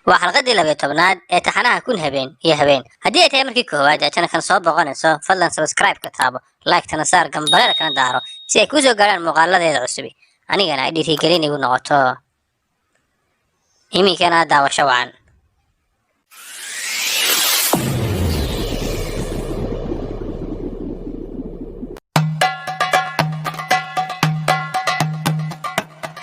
waa xalqadii 12aad ee taxanaha kun habeen iyo habeen. Haddii ay tahay markii koowaad ee channelkan soo boqonayso, fadlan subscribe ka taabo, like tana saar gambalada kana daaro si ay ku soo gaaraan muuqaaladeeda cusub. Anigana ay dhiirigelin igu noqoto. Iminkana daawasho wacan.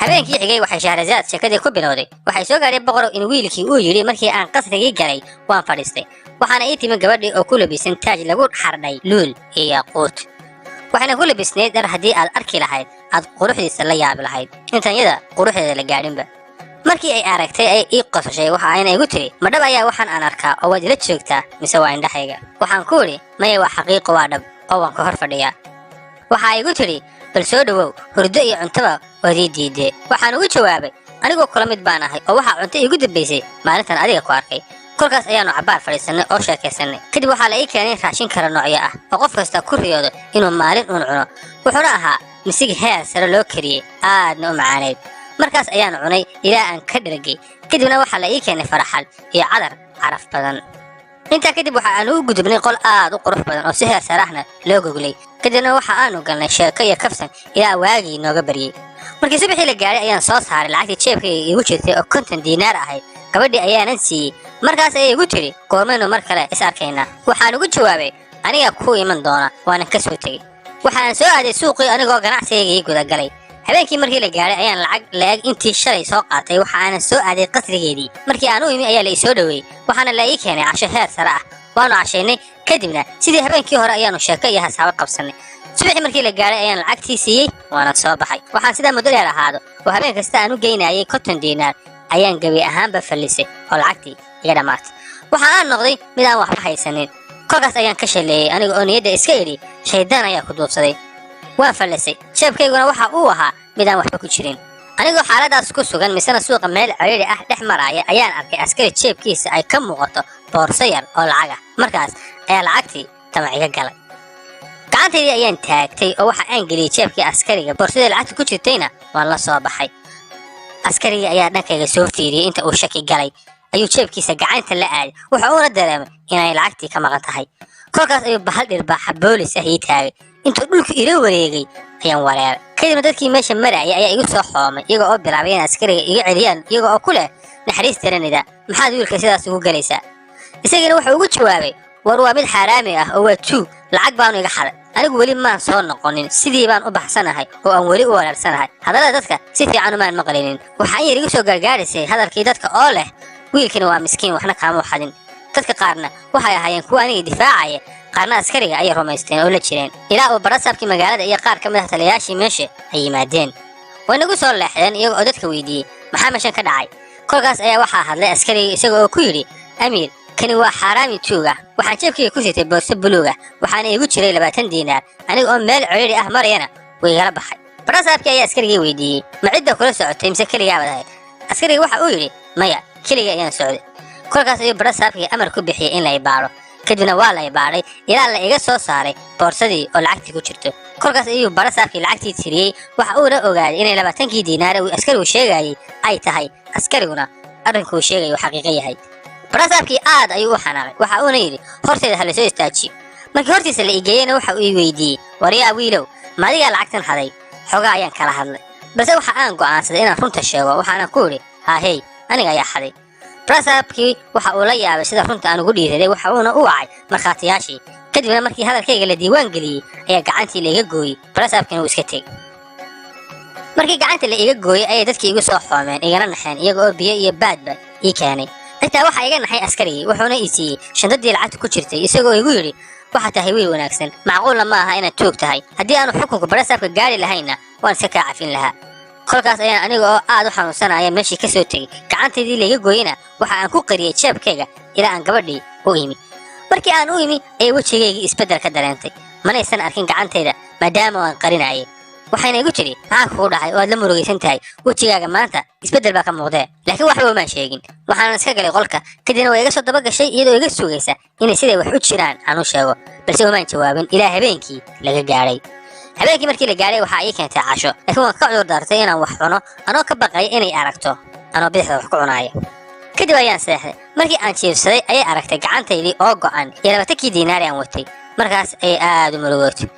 habeenkii xigay waxay Shahrazad sheekadii ku bilowday. Waxay soo gaadhay boqor in wiilkii uu yiri markii aan qasrigii galay waan fadhiistay. waxaana ii timi gabadhii oo ku labisan taaj lagu xardhay luul iyo yaquut. waxaana ku labisneed dhar haddii aad arki lahayd aad quruxdiisa la yaabi lahayd intaan yada quruxdeeda la gaadhinba. markii ay aragtay ay ii qosashay waxa ayna igu tiri ma dhab ayaa waxaan aan arkaa oo waad ila joogtaa mise waa indhahayga. waxaan ku idhi maya waa xaqiiqo waa dhab oo waan ka hor fadhiyaa. waxa igu tiri bal soo dhawow hurdo iyo cuntaba waad ii diidee. waxaan ugu jawaabay anigoo kula mid baan ahay oo waxaa cunto iigu dambaysay maalintan adiga ku arkay. kolkaas ayaanu cabbaar fadhiisanay oo sheekaysanay. kadib waxaa la ii keenay raashin kala noocyo ah oo qof kasta ku riyoodo inuu maalin uun cuno. wuxuuna ahaa misig heer sare loo kariyey aadna u macaaneyd. markaas ayaanu cunay ilaa aan ka dhergay. kadibna waxaa la ii keenay faraxal iyo cadar caraf badan. intaa kadib waxa aanu u gudubnay qol aad u qurux badan oo si heer sare ahna loo goglay. kadibna waxa aanu galnay sheeko iyo kaftan ilaa waagii nooga baryey. markii subaxii la gaaray ayaan soo saaray lacagtii jeebkayga iigu jirtay oo 50 diinaar ahayd. gabadhii ayaanan siiyey. markaas ayay igu tiri goormaynu mar kale is arkaynaa. waxaan ugu jawaabay aniga ku iman doona waanan ka soo tegey. waxaan soo aaday suuqii anigoo ganacsigaygii guda galay. habeenkii markii la gaaray ayaan lacag la-eg intii shalay soo qaatay waxa aanan soo aaday qasrigeedii. markii aan u imi ayaa la ii soo dhaweeyey waxaana la ii keenay casho heer sare ah. waanu cashaynay kadibna sidii habeenkii hore ayaanu sheeko iyo hasaabo qabsanay. subaxii markii la gaaray ayaan lacagtii siiyey waana soo baxay. waxaan sidaa muddo dheer ahaado oo habeen kasta aan u geynayay 50 diinaar ayaan gabi ahaanba fallisay oo lacagtii iga dhammaatay. waxa aan noqday mid aan waxba haysanin. kolkaas ayaan ka shaleeyey aniga oo niyadda iska idhi shaydaan ayaa ku duubsaday. waan fallisay jeebkayguna waxa uu ahaa mid aan waxba ku jirin. anigoo xaaladaas ku sugan misana suuqa meel ciriiri ah dhex maraya ayaan arkay askari jeebkiisa ay ka muuqato boorso yar oo lacag ah. markaas ayaa lacagtii tamac iga galay. gacantaydii ayaan taagtay oo waxa aan geliyey jeebkii askariga boorsadii lacagta ku jirtayna waan la soo baxay. askarigii ayaa dhankayga soo fiiriyey inta uu shaki galay ayuu jeebkiisa gacanta la aaday. waxa uuna dareemay inay lacagtii ka maqan tahay. kolkaas ayuu bahal dhirbaaxa boolis ah ii taagay. intuu dhulka ila wareegay ayaan wareeray. kadibna dadkii meesha marayay ayaa igu soo xoomay iyaga oo bilaabay in askariga iga celiyaan iyaga oo ku leh naxariis daranida maxaad wiilka sidaas ugu galaysaa. isagana wuxuu ugu jawaabay war waa mid xaaraami ah oo waa tuug lacag baanu iga xaday. anigu weli maan soo noqonin sidii baan u baxsanahay oo aan weli u walaalsanahay. hadallada dadka si fiican umaan maqlinin. waxaan yar igu soo gargaaraysay hadalkii dadka oo leh wiilkani waa miskiin waxna kaama xadin. dadka qaarna waxay ahaayeen kuwa aniga difaacaya qaarna askariga ayay rumaysteen oo la jireen ilaa uu barasaabkii magaalada iyo qaar ka mid ah taliyayaashii meesha ay yimaadeen. way nagu soo leexdeen iyaga oo dadka weydiiyey maxaa meeshan ka dhacay. kolkaas ayaa waxaa hadlay askariga isaga oo ku yidhi amiir kani waa xaaraami tuug ah. waxaan jeebkayga ku sitay boorso buluug ah waxaana iigu jiray 20 diinaar. aniga oo meel ciriiri ah marayana way igala baxay. barasaabkii ayaa askarigii weydiiyey ma cidda kula socotay mise keligaabad ahayd. askariga waxa uu yidhi maya keliga ayaan socday. kolkaas ayuu barasaabkii amar ku bixiyey in la ibaaro. kadibna waa la ibaaray ilaa la iga soo saaray boorsadii oo lacagtii ku jirto. kolkaas ayuu barasaabkii lacagtii tiriyey waxa uuna ogaaday inay 20 diinaar uu askarigu sheegayay ay tahay askariguna arrinkuu sheegayo xaqiiqo yahay. barasaabkii aad ayuu u xanaaqay. waxa uuna yidhi horteeda ha la soo istaajiyo. markii hortiisa la igeeyeyna waxa uu ii weydiiyey waryaa wiilow ma adigaa lacagtan haday. xogaa ayaan kala hadlay balse waxa aan go'aansaday inaan runta sheego. waxaana ku idhi haahey aniga ayaa xaday. barasaabkii waxa uu la yaabay sida runta aan ugu dhiiraday. waxa uuna u wacay markhaatiyaashii. kadibna markii hadalkayga la diiwaan geliyey ayaa gacantii la iga gooyey. barasaabkiina wuu iska tegey. markii gacanta la iga gooyey ayay dadkii igu soo xoomeen igana naxeen iyaga oo biyo iyo baadba ii keenay. xitaa waxaa iga naxay askarigii wuxuuna ii siiyey shandadii lacagta ku jirtay isagoo igu yidhi waxaad tahay wiil wanaagsan macquulna ma aha inaad tuug tahay. haddii aanu xukunka barasaabka gaari lahayna waan iska kaa cafin lahaa. kolkaas ayaan aniga oo aad u xanuunsanaya meeshii ka soo tegey. gacantaydii layga gooyena waxa aan ku qariyey jeebkayga ilaa aan gabadhii u imi. markii aan u imi ayay wejigaygii isbeddel ka dareentay. manaysan arkin gacantayda maadaama aan qarinayay. waxayna igu tiri maxaa kugu dhacay oo aad la murugaysan tahay wejigaaga maanta isbeddel baa ka muuqdee. laakiin waxba umaan sheegin. waxaanan iska galay qolka kadibna way iga soo daba gashay iyadoo iga sugaysa inay siday wax u jiraan aan u sheego balse umaan jawaabin ilaa habeenkii laga gaadhay. habeenkii markii la gaaray waxa ay keentay casho laakiin waan ka cudur daartay inaan wax cuno anoo ka baqay inay aragto anoo bidixda wax ku cunaaya. kadib ayaan seexday markii aan jiifsaday ayay aragtay gacantaydii oo go'an iyo 20 diinaar aan watay markaas ay aad u murugootay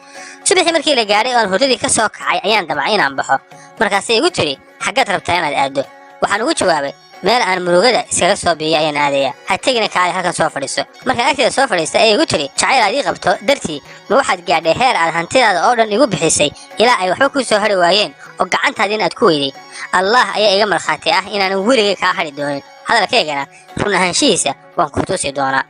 subaxii markii la gaaray oo aan hurdadii ka soo kacay ayaan damcay inaan baxo markaasay igu tiri xaggaad rabtaa inaad aado waxaan ugu jawaabay meel aan murugada iskaga soo biiyo ayaan aadaya ha tegina kaale halkan soo fadhiiso markaan agteeda soo fadhiistay ayay igu tiri jacayl aad ii qabto dartii ma waxaad gaadhay heer aad hantidaada oo dhan igu bixisay ilaa ay waxba kuu soo hari waayeen oo gacantaadiin aad ku weyday allah ayaa iga markhaati ah inaanan weligay kaa hadhi doonin hadalkaygana run ahaanshihiisa waan ku tusi doonaa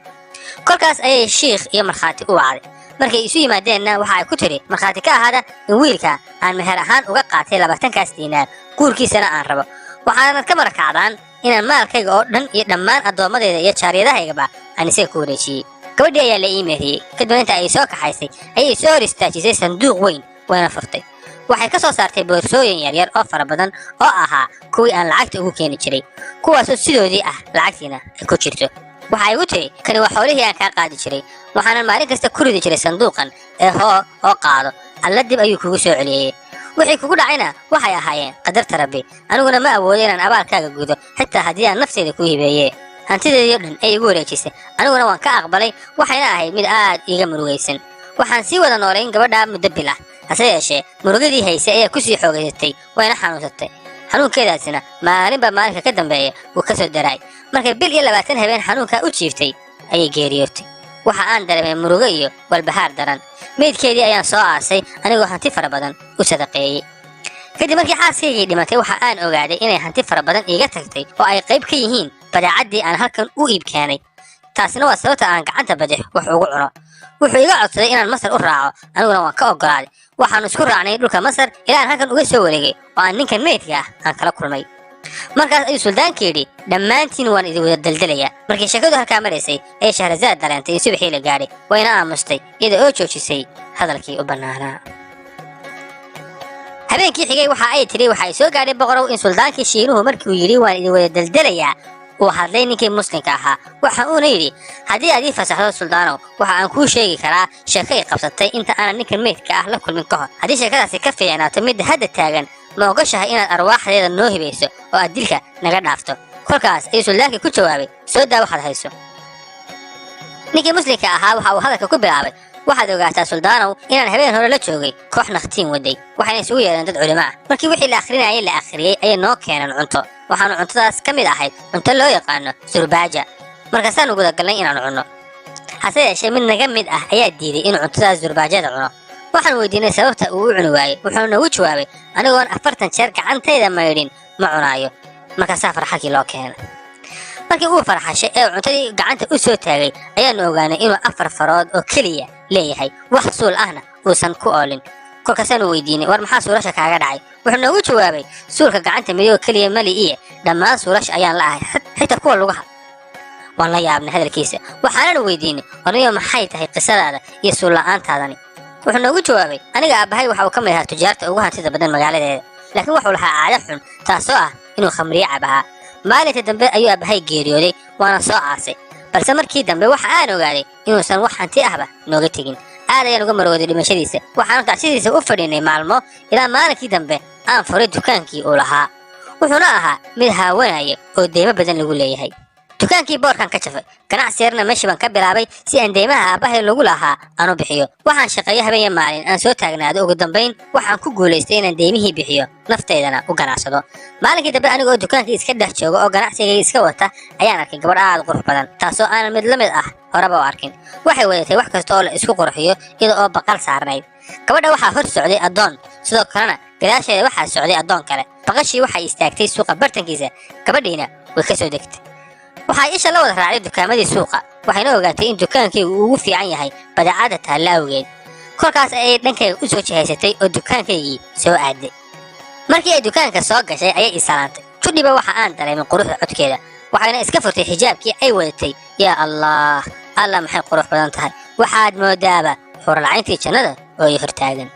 kolkaas ayay shiikh iyo markhaati u wacday markay isu yimaadeenna waxa ay ku tiri markhaati ka ahaada in wiilka aan meher ahaan uga qaatay 20 diinaar guurkiisana aan rabo waxaanad ka marakacdaan inaan maalkayga oo dhan iyo dhammaan addoommadeyda iyo jaariyadahaygaba aan isaga ku wareejiyey gabadhii ayaa la ii meheriyey kadib inta ay soo kaxaysay ayay soo hor istaajisay sanduuq weyn wayna furtay waxay ka soo saartay boorsooyin yaryar oo fara badan oo ahaa kuwii aan lacagta ugu keeni jiray kuwaasoo sidoodii ah lacagtiina ay ku jirto waxa igu tiri kani waa xoolihii aan kaa qaadi jiray waxaanan maalin kasta ku ridi jiray sanduuqan ee hoo oo qaado alla dib ayuu kugu soo celiyey wixii kugu dhacayna waxay ahaayeen qadarta rabbi aniguna ma awoodo inaan abaalkaaga gudo xitaa haddii aan nafteyda ku hibeeye hantideedii oo dhan ay igu wareejisay aniguna waan ka aqbalay waxayna ahayd mid aad iiga murugaysan waxaan sii wada noolayn gabadhaa muddo bil ah hase yeeshee murugadii hayse ayaa kusii xoogaysatay wayna xanuunsatay xanuunkeedaasina maalinba maalinka ka dambeeya wuu ka soo daraay markay bil iyo 20 habeen xanuunkaa u jiiftay ayay geeriyootay waxa aan dareemay murugo iyo walbahaar daran meydkeedii ayaan soo aasay anigoo hanti fara badan u sadaqeeyey kadib markii xaaskaygii dhimatay waxa aan ogaaday inay hanti fara badan iiga tagtay oo ay qayb ka yihiin badeecaddii aan halkan u iib keenay taasina waa sababta aan gacanta badax wax ugu cuno wuxuu iga codsaday inaan masar u raaco aniguna waan ka ogolaaday waxaanu isku raacnay dhulka masar ilaa aan halkan uga soo wareegay oo aan ninkan meydka ah aan kala kulmay markaas ayuu suldaanka yidhi dhammaantiin waan idin wada daldalayaa markii sheekadu halkaa maraysay ayay shahrazaad dareentay in subaxii la gaadhay wayna aamustay iyada oo joojisay hadalkii u bannaanaa habeenkii xigay waxa ay tiri waxa ay soo gaadhay boqorow in suldaankii shiinuhu markii uu yidhi waan idin wada daldalayaa uu hadlay ninkii muslimka ahaa waxa uuna yidhi haddii aad ii fasaxdo suldaanow waxa aan kuu sheegi karaa sheeko ay qabsatay inta aanan ninkan meydka ah la kulmin ka hor haddii sheekadaasi ka fiicnaato midda hadda taagan ma ogashahay inaad arwaaxdeeda noo hibayso oo aad dilka naga dhaafto kolkaas ayuu suldaankii ku jawaabay soo daa waxaad hayso ninkii muslimka ahaa waxa uu hadalka ku bilaabay waxaad ogaataa suldaanow inaan habeen hore la joogay koox naqtiin waday waxayna isugu yeedheen dad culimo ah markii wixii la akhrinayay la akhriyey ayay noo keeneen cunto waxaanu cuntadaas ka mid ahayd cunto loo yaqaano surbaaja markaasaanu gudagalnay inaanu cunno hase yeeshee mid naga mid ah ayaa diiday inuu cuntadaas surbaajada cuno waxaan weydiinay sababta uu u cuni waayey wuxuu nagu jawaabay anigoon 40 jeer gacantayda maydhin ma cunaayo markaasaa farxalkii loo keenay markii uu farxashay ee cuntadii gacanta u soo taagay ayaanu ogaanay inuu 4 farood oo keliya leeyahay wax suul ahna uusan ku oolin kolkaasaanu weydiinay war maxaa suulasha kaaga dhacay wuxuu nagu jawaabay suulka gacanta midoo keliya mali iyo dhammaan suulasha ayaan la ahay xitaa kuwa lugaha waan la yaabnay hadalkiisa waxaananu weydiinay warniyo maxay tahay qisadaada iyo suul la'aantaadani wuxuu nagu jawaabay aniga aabbahay waxa uu ka mid ahaa tujaarta ugu hantida badan magaaladeeda laakiin wuxuu lahaa caado xun taasoo ah inuu khamriye cab ahaa maalintii dambe ayuu aabbahay geeriyooday waana soo aasay balse markii dambe waxa aan ogaaday inuusan wax hanti ahba nooga tegin aad ayaan uga marooday dhimashadiisa waxaanu tacsidiisa u fadhiinay maalmo ilaa maalinkii dambe aan furay dukaankii uu lahaa wuxuuna ahaa mid haawanaya oo deymo badan lagu leeyahay dukaankii boorkan ka jafay ganacsi yarna meeshii baan ka bilaabay si aan deymaha aabbahay lagu lahaa aan u bixiyo waxaan shaqeeyo habeen maalin aan soo taagnaado ugu dambayn waxaan ku guulaystay inaan deymihii bixiyo nafteydana u ganacsado maalinkii dambe anigoo dukaankii iska dhex jooga oo ganacsigayga iska wata ayaan arkay gabadh aad qurux badan taasoo aanan mid la mid ah horeba u arkin waxay wadatay wax kasta oo la isku qurxiyo iyada oo baqal saarnayd gabadha waxaa hor socday addoon sidoo kalena gadaasheeda waxaa socday addoon kale baqashii waxay istaagtay suuqa bartankiisa gabadhiina way ka soo degtay waxay isha la wada raacday dukaamadii suuqa waxayna ogaatay in dukaankaygu uu ugu fiican yahay badeecada taalla awgeed kolkaas ayay dhankayga u soo jihaysatay oo dukaankaygii soo aaday markii ay dukaanka soo gashay ayay isalaantay judhiba waxa aan dareemay quruxda codkeeda waxayna iska furtay xijaabkii ay wadatay yaa allah alla maxay qurux badan tahay waxaad moodaaba xurlacayntii jannada oo ay hortaagan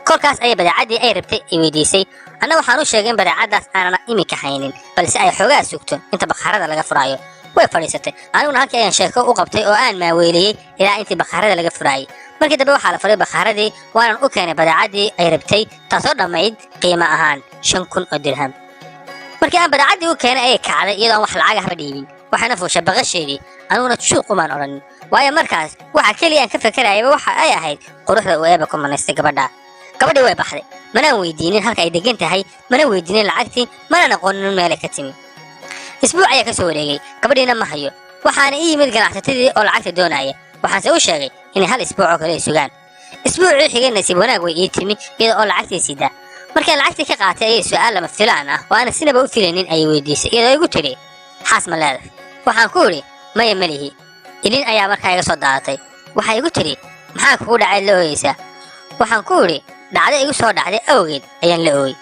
kolkaas ayay badeecadii ay rabtay ay weydiisay anna waxaan u sheegay in badeecadaas aanan iminka haynin balse ay xoogaa sugto inta bakhaarada laga furaayo way fadhiisatay aniguna halkii ayaan sheeko u qabtay oo aan maaweeliyey ilaa intii bakhaarada laga furaayay markii dambe waxaa la furay bakhaaradii waanan u keenay badeecadii ay rabtay taasoo dhammayd qiimo ahaan 5,000 oo dirham markii aan badeecadii u keenay ayay kacday iyadoo aan wax lacag ahba dhiibin waxaana fuushay baqasheedii aniguna shuuq umaan odhanin waayo markaas waxa keliya aan ka fakarayaba waxa ay ahayd quruxda uu eeba ku manaystay gabadhii way baxday manaan weydiinin halka ay degan tahay mana weydiinin lacagtii manaan aqoonin meel ay ka timi isbuuc ayaa ka soo wareegay gabadhiina ma hayo waxaana ii yimid ganacsatadii oo lacagta doonaya waxaanse u sheegay inay hal isbuuc oo kale ay sugaan isbuucii xigay nasiib wanaag way ii timi iyada oo lacagtii sida markaan lacagtii ka qaatay ayay su'aal lama filaan ah oo aan sinaba u filaynin ayay weydiisay iyadoo igu tiri xaas ma leedahay waxaan ku idhi maya malihi ilin ayaa markaa iga soo daadatay waxay igu tiri maxaa kugu dhacay la ooyeysaa waxaan ku idhi dhacdo igu soo dhacday awgeed ayaan la ooyey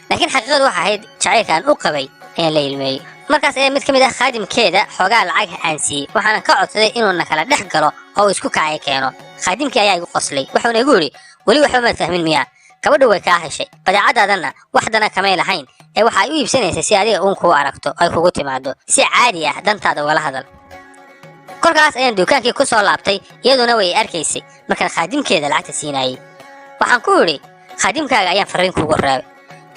laakiin xaqiiqadu waxa ahayd jacaylkaan u qabay ayaan la ilmeeyey markaas ayaa mid ka mid ah khaadimkeeda xoogaa lacag aan siiyey waxaana ka codsaday inuuna kala dhex galo oo uu isku kacay keeno khaadimkii ayaa igu qoslay wuxuuna igu idhi weli waxba maad fahmin miyaa gabadhu way kaa heshay badeecadaadanna waxdana kamay lahayn ee waxa ay u iibsanaysa si adiga uun kuu aragto ay kugu timaado si caadi ah dantaada ugala hadal kolkaas ayaan dukaankii ku soo laabtay iyaduna way arkaysay markaan khaadimkeeda lacagta siinayay waxaan ku idhi khaadimkaaga ayaan farriin kuugu raabay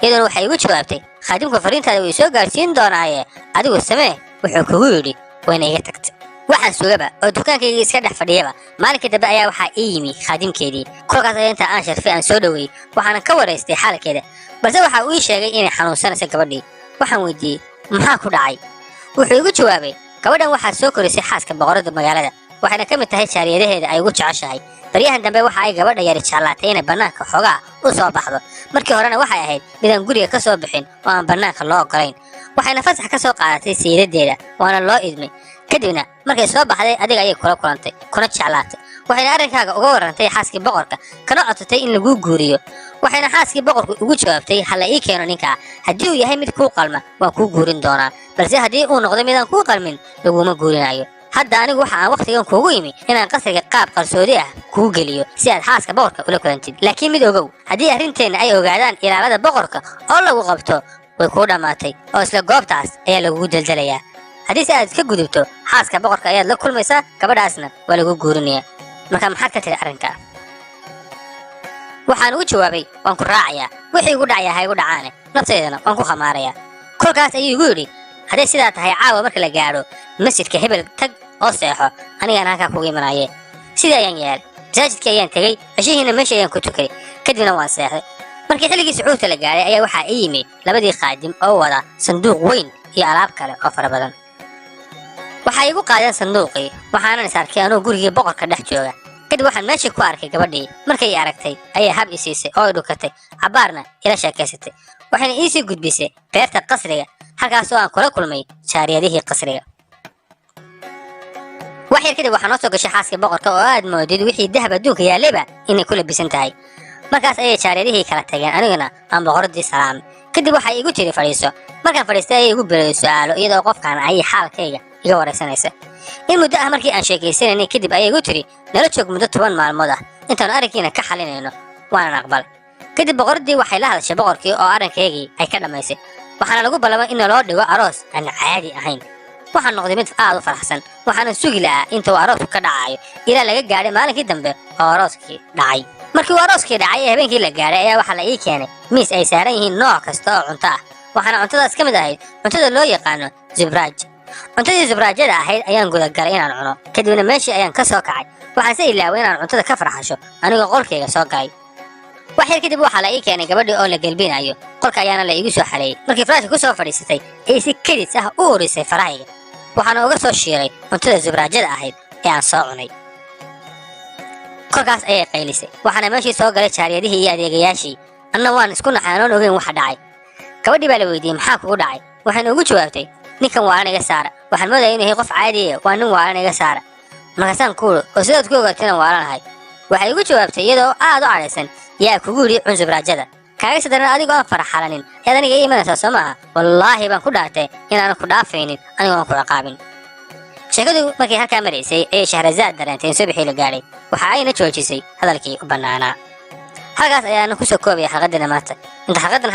iyaduna waxay igu jawaabtay khaadimka farriintaada way soo gaarsiin doonaaye adigu samee wuxuu kugu yidhi wayna iga tagtay waxaan sugaba oo dukaankayga iska dhex fadhiyaba maalinkii dambe ayaa waxaa ii yimi khaadimkeedii kolkaas ayaa intaa aan sharfay aan soo dhoweeyey waxaana ka waraystay xaalkeeda balse waxa uu ii sheegay inay xanuunsanayso gabadhii waxaan weydiiyey maxaa ku dhacay wuxuu igu jawaabay gabadhan waxaa soo korisay xaaska boqorada magaalada waxayna ka mid tahay jaariyadaheeda ay ugu jeceshahay baryahan dambe waxa ay gabadha yari jeclaatay inay bannaanka xoogaa u soo baxdo markii horena waxay ahayd midaan guriga ka soo bixin oo aan bannaanka loo ogolayn waxayna fasax ka soo qaadatay saydadeeda waana loo idmay kadibna markay soo baxday adiga ayay kula kulantay kuna jeclaatay waxayna arrinkaaga uga warrantay xaaskii boqorka kana codsatay in laguu guuriyo waxayna xaaskii boqorku ugu jawaabtay hala ii keeno ninkaa haddii uu yahay mid kuu qalma waan kuu guurin doonaa balse haddii uu noqdo midaan kuu qalmin laguma guurinayo hadda anigu waxa aan wakhtigan kuugu yimi inaan qasriga qaab qarsoodi ah kuu geliyo si aad xaaska boqorka ula kulantid laakiin mid ogow haddii arrinteenna ay ogaadaan ilaalada boqorka oo lagu qabto way kuu dhammaatay oo isla goobtaas ayaa lagugu daldalayaa haddii si aad ka gudubto xaaska boqorka ayaad la kulmaysaa gabadhaasna waa lagu guurinayaa marka maxaad ka tiri arrinkaa waxaan ugu jawaabay waan ku raacayaa wixii igu dhacayaa ha igu dhacaane naftaydana waan ku khamaarayaa kolkaas ayuu igu yidhi hadday sidaa tahay caawa marka la gaadho masjidka hebel tag oo seexo anigaan halkaa kugu imanaaye sidii ayaan yeelay masaajidkii ayaan tegey ceshihiina meesha ayaan ku tukaday kadibna waan seexday markii xilligii sucuudta la gaadhay ayaa waxaa ii yimi labadii khaadim oo wada sanduuq weyn iyo alaab kale oo fara badan waxay igu qaadeen sanduuqii waxaanan is arkay anuu gurigii boqorka dhex jooga kadib waxaan meeshii ku arkay gabadhii markay i aragtay ayaa hab i siisay oo i dhukatay cabbaarna ila sheekaysatay waxayna iisii gudbisay beerta qasriga halkaas oo aan kula kulmay jaariyadihii qasriga wax yar kadib waxaa noo soo gashay xaaskii boqorka oo aad moodid wixii dahab adduunka yaallayba inay ku labisan tahay markaas ayay jaariyadihii kala tageen aniguna aan boqoradii salaamay kadib waxay igu tiri fadhiiso markaan fadhiistay ayay igu biray su'aalo iyadoo qofkaan ayay xaalkayga iga waraysanaysa in muddo ah markii aan sheekaysanaynay kadib ayay igu tiri nala joog muddo 10 maalmood ah intaanu arrinkiina ka xalinayno waanan aqbalay kadib boqoradii waxay la hadashay boqorkii oo arrinkaygii ay ka dhammaysay waxaana lagu ballamay in loo dhigo aroos aan caadi ahayn waxaan noqday mid aad u faraxsan waxaanan sugi lahaa inta uu aroosku ka dhacayo ilaa laga gaadhay maalinkii dambe oo arooskii dhacay markii uu arooskii dhacay ee habeenkii la gaadhay ayaa waxaa la ii keenay miis ay saaran yihiin nooc kasta oo cunto ah waxaana cuntadaas ka mid ahayd cuntada loo yaqaano zubraaj cuntadii zubraajyada ahayd ayaan gudagalay inaan cuno kadibna meeshii ayaan ka soo kacay waxaanse ilaaway inaan cuntada ka farxasho anigoo qolkayga soo galay wax yar kadib waxaa la ii keenay gabadhii oo la gelbinayo qolka ayaana la iigu soo xaleeyey markii faraashka ku soo fadhiisatay ayay si kedis ah u urisay farahayga waxaana uga soo shiiray cuntada zubraajyada ahayd ee aan soo cunay kolkaas ayay qaylisay waxaana meeshii soo galay jaariyadihii iyo adeegayaashii anna waan isku naxay anoon ogeyn waxa dhacay gabadhii baa la weydiiyey maxaa kugu dhacay waxayna ugu jawaabtay ninkan waalan iga saara waxaan moodaya inuu yahay qof caadiya waa nin waalan iga saara markaasaan kuulo oo sidaad ku ogaatay inaan waalanahay waxay ugu jawaabtay iyadoo aad u cadhaysan yaa kugu yidhi cun zubraajyada kaaga sadaran adigoo aan faraxalanin eed aniga ii imanaysaa soo maaha wallaahi baan ku dhaartay inaanan ku dhaafaynin anigoo aan ku ciqaabin sheekadu markay halkaa maraysay ayay shahrazaad dareentay in subaxii la gaadhay waxa ayna joojisay hadalkii u bannaanaa halkaas ayaana ku soo koobaya xalqaddina maanta inta xalqaddan